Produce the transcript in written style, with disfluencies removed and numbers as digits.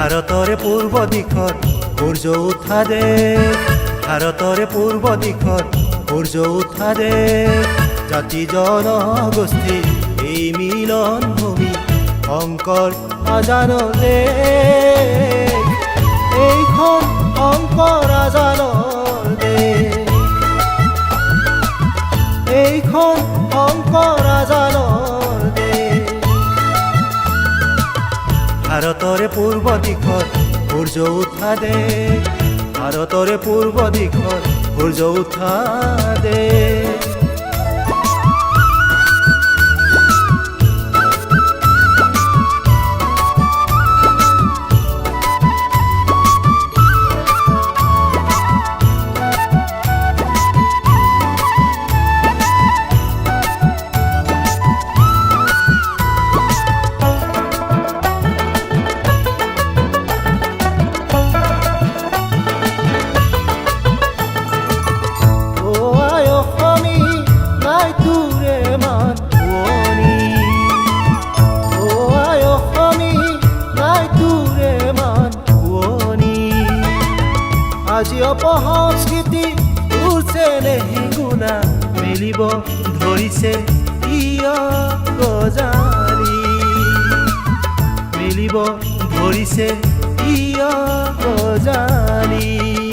ভাৰতৰে পূৰ্ব দিশত সূৰ্য উঠা দেশ, ভাৰতৰে পূৰ্ব দিশত সূৰ্য উঠা দেশ। জাতি জনগোষ্ঠী এই মিলন ভূমি শংকৰ আজানৰ দেশ, এইখন শংকৰ আজানৰ দেশ, এইখন শংকৰ আজানৰ দেশ। ভাৰতৰে পূৰ্ব দিশত সূৰ্য উঠা দেশ, ভাৰতৰে পূৰ্ব দিশত সূৰ্য উঠা দেশ। আজি অপসংস্কৃতি উঠছে নেহিগুনা, মেলিব ধৰিছে ইয় গজালি, মেলিব ধৰিছে ইয় গজালি।